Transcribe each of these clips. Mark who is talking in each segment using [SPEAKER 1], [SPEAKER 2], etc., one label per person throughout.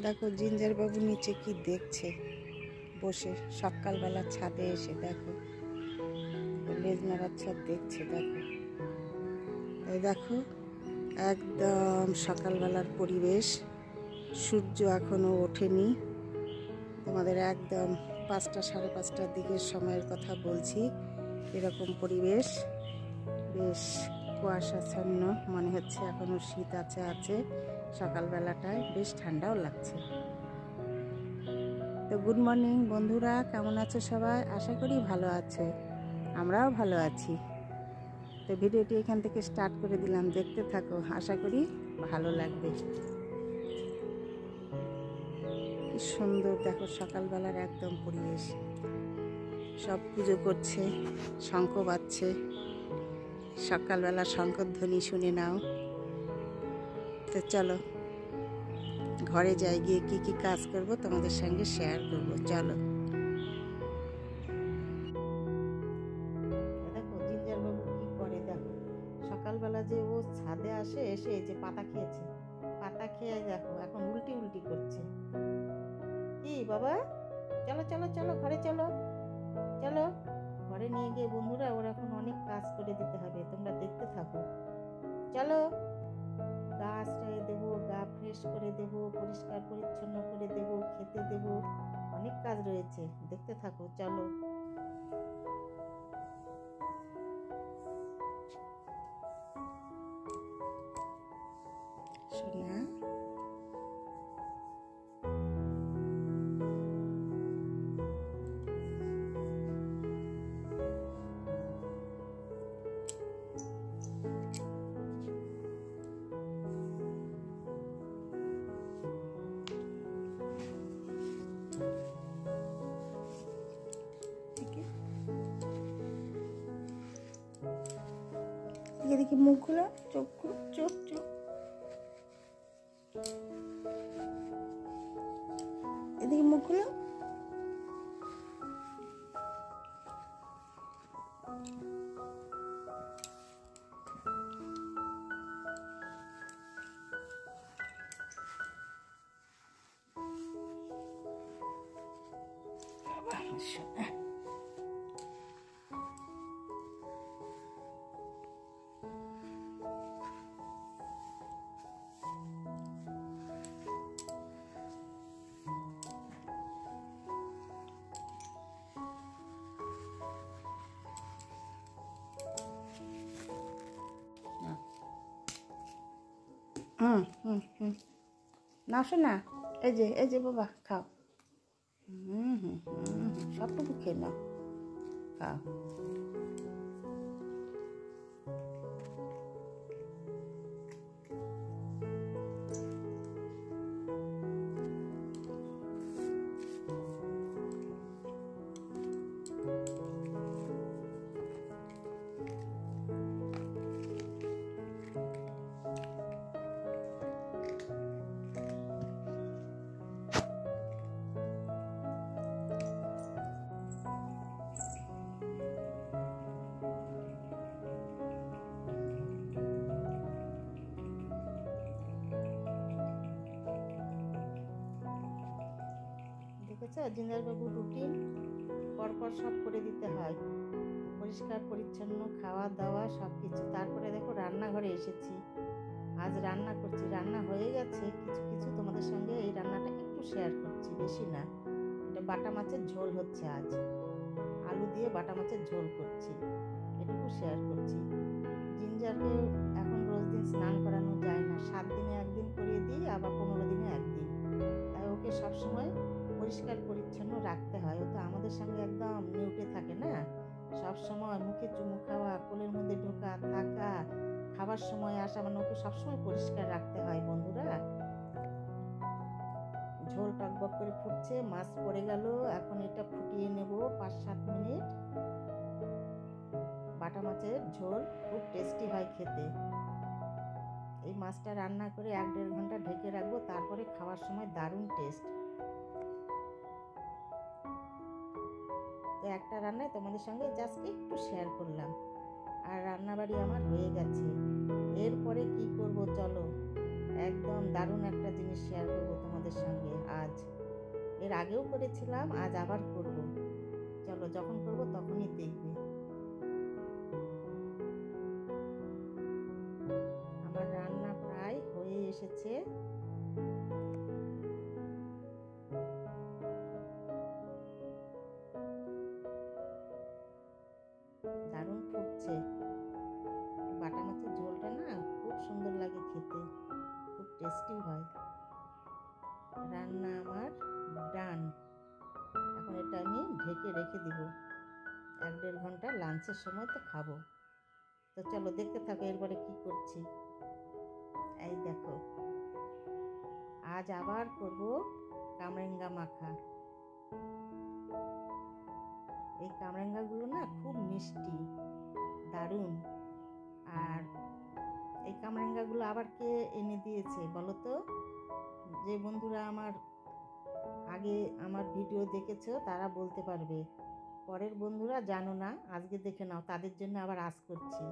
[SPEAKER 1] দেখো জিঞ্জার বাবু নিচে কি দেখছে বসে, সকালবেলা ছাদে এসে দেখো লেজ নাড়াচ্ছে আর দেখছে। দেখো এই দেখো একদম সকালবেলার পরিবেশ, সূর্য এখনো ওঠেনি। তোমাদের একদম 5টা সাড়ে 5টার দিকের সময়ের কথা বলছি। এরকম পরিবেশ, বেশ কুয়াশাচ্ছন্ন মনে হচ্ছে, এখনো শীত আছে সকালবেলাটায়, বেশ ঠান্ডাও লাগছে। তো গুড মর্নিং বন্ধুরা, কেমন আছো সবাই? আশা করি ভালো আছো, আমরাও ভালো আছি। তো ভিডিওটি এখান থেকে স্টার্ট করে দিলাম, দেখতে থাকো, আশা করি ভালো লাগবে। কি সুন্দর দেখো সকালবেলার একদম পরিবেশ, সব পুজো করছে, শঙ্খ বাজছে। সকালবেলা শঙ্খধ্বনি শুনে নাও। তো চলো ঘরে যাই, গিয়ে কি কি কাজ করব তোমাদের সঙ্গে শেয়ার করব। চলো। দেখো জিঞ্জার বাবু কি করে, দেখো সকালবেলা যে ও ছাদে আসে, এসে যে পাতা খেয়েছে, পাতা খেয়ে দেখো এখন উল্টি উল্টি করছে। কি বাবা, চলো চলো চলো ঘরে চলো, চলো ঘরে নিয়ে গিয়ে বন্ধুরা ওর এখন অনেক কাজ করে দিতে হবে, তোমরা দেখতে থাকো। চলো, গা আশ্রয় দেবো, গা ফ্রেশ করে দেবো, পরিষ্কার পরিচ্ছন্ন করে দেবো, খেতে দেবো, অনেক কাজ রয়েছে, দেখতে থাকো। চলো। সোনা দেখি মুখগুলো, চোখগুলো, চোখ চোখ, এদিকে মুখগুলো। না শোনা, এই যে বাবা খাও, সবটুকু খেয়ে নাও, খাও। দেখেছো জিঞ্জার বাবুর রুটিন, পরপর সব করে দিতে হয়, পরিষ্কার পরিচ্ছন্ন, খাওয়া দাওয়া সব কিছু। তারপরে দেখো রান্নাঘরে এসেছি, আজ রান্না করছি, রান্না হয়ে গেছে কিছু কিছু, তোমাদের সঙ্গে এই রান্নাটা একটু শেয়ার করছি, বেশি না। এটা বাটা মাছের ঝোল হচ্ছে, আজ আলু দিয়ে বাটা মাছের ঝোল করছি, এটুকু শেয়ার করছি। জিঞ্জারকে এখন রোজ দিন স্নান করানো যায় না, 7 দিনে একদিন করিয়ে দিই, আবার 15 দিনে একদিন, তাই ওকে সবসময় পরিষ্কার পরিচ্ছন্ন রাখতে হয়। ও তো আমাদের সঙ্গে একদম নিউটে থাকে না, সব সময় মুখে চুমু খাওয়া, কোলের মধ্যে ঢোকা, থাকা, খাবার সময় আসা, মানে ওকে সবসময় পরিষ্কার রাখতে হয় বন্ধুরা। ঝোল টকবক করে ফুটছে, মাছ পড়ে গেল, এখন এটা ফুটিয়ে নেব 5-7 মিনিট। বাটা মাছের ঝোল খুব টেস্টি হয় খেতে। এই মাছটা রান্না করে 1-1.5 ঘন্টা ঢেকে রাখবো, তারপরে খাওয়ার সময় দারুণ টেস্ট। তো একটা রান্নায় তোমাদের সঙ্গে জাস্ট একটু শেয়ার করলাম, আর রান্নাবাড়ি আমার হয়ে গেছে। এরপরে কি করব চলো, একদম দারুণ একটা জিনিস শেয়ার করব তোমাদের সঙ্গে আজ। এর আগেও করেছিলাম, আজ আবার করব। চলো, যখন করব তখনই দেখবে। আমার রান্না প্রায় হয়ে এসেছে। দারুণ ফুটছে। বাটা মাছের ঝোলটা না খুব সুন্দর লাগে খেতে, খুব টেস্টি হয়। রান্না আমার ডান। এখন এটা আমি ঢেকে রেখে দিব, 1-1.5 ঘন্টা, লাঞ্চের সময় তো খাবো। তো চলো দেখতে থাকো এরপরে কি করছি। এই দেখো, আজ আবার করব কামরাঙ্গা মাখা। এই কামরাঙ্গাগুলো না খুব মিষ্টি, দারুণ। আর এই কামরাঙ্গাগুলো আবার কে এনে দিয়েছে বলো তো? যে বন্ধুরা আগে আমার ভিডিও দেখেছো তারা বলতে পারবে, পরের বন্ধুরা জানো না, আজকে দেখে নাও, তাদের জন্য আবার আজ করছি।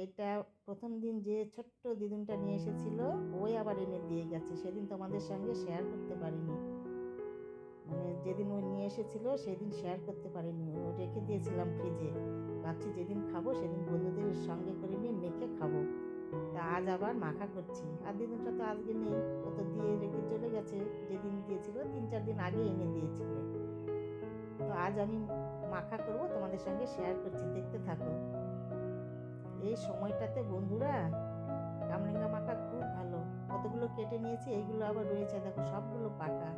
[SPEAKER 1] এইটা প্রথম দিন যে ছোট্ট দিদুনটা নিয়ে এসেছিল, ওই আবার এনে দিয়ে গেছে। সেদিন তোমাদের সঙ্গে শেয়ার করতে পারিনি, মানে যেদিন ও নিয়ে এসেছিল সেদিন শেয়ার করতে পারিনি, ও রেখে দিয়েছিলাম ফ্রিজে। ভাবছি যেদিন খাবো সেদিন বন্ধুদের সঙ্গে করে নিয়ে মেখে খাবো। তা আজ আবার মাখা করছি। আর দিদুনটা তো আজকে নেই, ও তো দিয়ে রেখে চলে গেছে। যেদিন দিয়েছিল 3-4 দিন আগে এনে দিয়েছিল। তো আজ আমি মাখা করব, তোমাদের সঙ্গে শেয়ার করছি, দেখতে থাকো। এই সময়টাতে বন্ধুরা কামরাঙ্গা মাখা খুব ভালো। কতগুলো কেটে নিয়েছি, এইগুলো আবার রয়েছে, দেখো সবগুলো পাকা।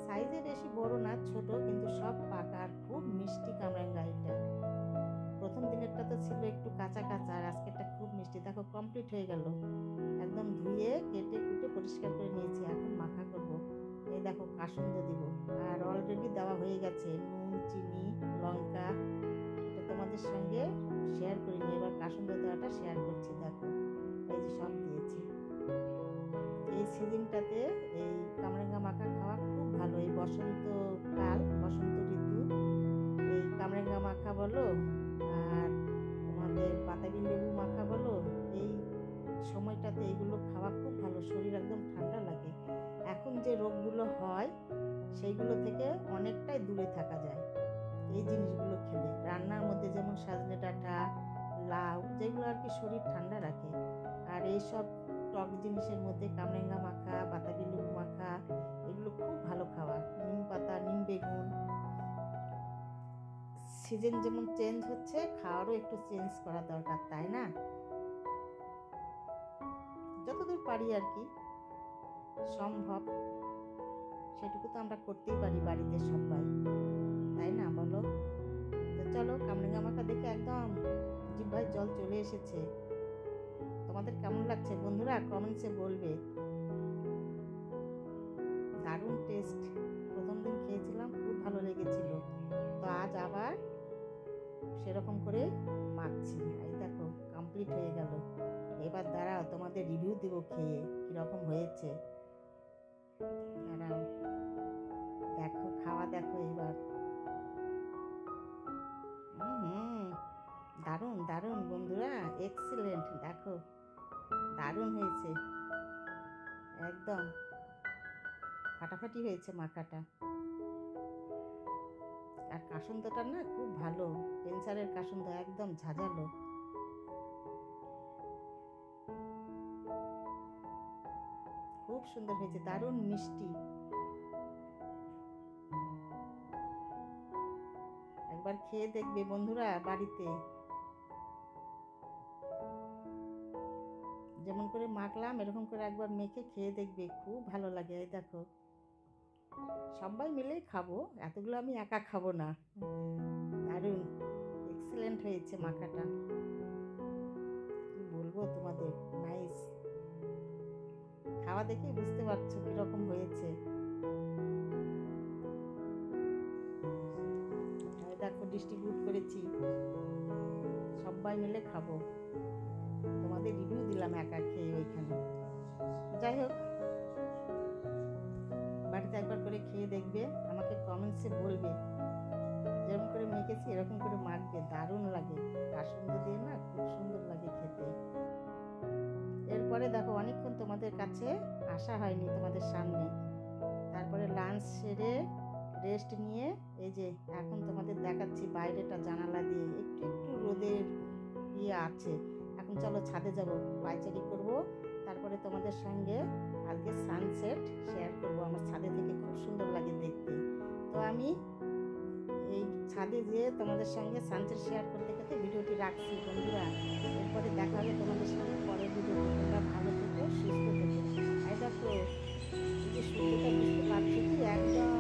[SPEAKER 1] সাইজে বেশি বড় না, ছোট, কিন্তু সব পাকা। আর খুব মিষ্টি কামরাঙ্গা এটা। প্রথম দিনেরটা তো ছিল একটু কাঁচা কাঁচা, আর আজকেরটা খুব মিষ্টি। দেখো কমপ্লিট হয়ে গেল, একদম ধুয়ে কেটে কুটে পরিষ্কার করে নিয়েছি। এখন মাখা করব। এই দেখো কাসুন্দ দিব, আর অলরেডি দেওয়া হয়ে গেছে নুন, চিনি, লঙ্কা। এটা তোমাদের সঙ্গে শেয়ার করিনি, এবার কাসুন্দ দেওয়াটা শেয়ার করছি। দেখো এই যে সব দিয়েছি। এই সিজনটাতে এই কামরাঙ্গা মাখা খাওয়া খুব ভালো। এই বসন্তকাল, বসন্ত ঋতু, এই কামরাঙ্গা মাখা বলো আর তোমাদের বাতাবি লেবু মাখা বলো, এই সময়টাতে এইগুলো খাওয়া খুব ভালো, শরীর একদম ঠান্ডা লাগে। এখন যে রোগগুলো হয় সেইগুলো থেকে অনেকটাই দূরে থাকা যায় এই জিনিসগুলো খেলে। রান্নার মধ্যে যেমন সজনে ডাঁটা, লাউ, যেগুলো আর কি শরীর ঠান্ডা রাখে। আর এইসব টক জিনিসের মধ্যে কামরাঙ্গা মাখা, বাতাবি লেবু মাখা, এগুলো খুব ভালো খাওয়া। নিম পাতা, নিম বেগুন। সিজন যেমন চেঞ্জ হচ্ছে, খাওয়ারও একটু চেঞ্জ করা দরকার, তাই না? যতদূর পারি আর কি সম্ভব, সেটুকু তো আমরা করতেই পারি বাড়িতে সবাই, তাই না বলো? তো চলো, কামরাঙ্গা মাখা দেখে একদম জিহ্বায় জল চলে এসেছে। তোমাদের কেমন লাগছে বন্ধুরা কমেন্টসে বলবে। দারুণ টেস্ট। প্রথম দিন খেয়েছিলাম, খুব ভালো লেগেছিল। তো আজ আবার সেরকম করে মাখছি। এই দেখো কমপ্লিট হয়ে গেল। এবার দাঁড়াও, তোমাদের রিভিউ দেবো খেয়ে কীরকম হয়েছে। দাঁড়াও, দেখো খাওয়া, দেখো এবার। হুম, দারুণ দারুণ বন্ধুরা, এক্সিলেন্ট। দেখো দারুণ হয়েছে, একদম ফাটাফাটি হয়েছে মাখাটা। আর কাসুন্দটা না খুব ভালো, ক্যান্সারের কাসুন্দ, একদম ঝাঁঝালো। খুব সুন্দর হয়েছে, দারুণ মিষ্টি। একবার খেয়ে দেখবে বন্ধুরা বাড়িতে, যেমন করে মাখলাম এরকম করে একবার মেখে খেয়ে দেখবে, খুব ভালো লাগে। এই দেখো সবাই মিলেই খাবো, এতগুলো আমি একা খাবো না। দারুণ এক্সিলেন্ট হয়েছে মাখাটা, কি বলবো তোমাদের, নাইস। খাওয়া দেখেই বুঝতে পারছো কিরকম হয়েছে। দেখো ডিস্ট্রিবিউট করেছি, সবাই মিলে খাবো। তোমাদের রিভিউ দিলাম একা খেয়ে ওইখানে। যাই হোক, বাড়িতে একবার করে খেয়ে দেখবে, আমাকে কমেন্টসে বলবে যেরকম করে মেখেছি এরকম করে মাখবে, দারুণ লাগে। কাসুন্দ দিয়ে না খুব সুন্দর লাগে খেতে। অনেকক্ষণ তোমাদের কাছে আসা হয়নি তোমাদের সামনে। তারপরে লাঞ্চ সেরে রেস্ট নিয়ে এই যে এখন তোমাদের দেখাচ্ছি বাইরেটা জানালা দিয়ে একটু একটু রোদের আছে। এখন চলো ছাদে যাব, পায়চারি করব, তারপরে তোমাদের সঙ্গে আজকে সানসেট শেয়ার করব। আমার ছাদে থেকে খুব সুন্দর লাগে দেখতে। তো আমি এই ছাদে যেয়ে তোমাদের সঙ্গে সানসেট শেয়ার করতে করতে ভিডিওটি রাখছি বন্ধুরা। এরপরে দেখা হবে তোমাদের সঙ্গে পরের ভিডিওতে। তোমরা ভালো থেকো, সুস্থ থেকো। এই দেখো এই যে সূর্যটা বুঝতে পারছো কি একদম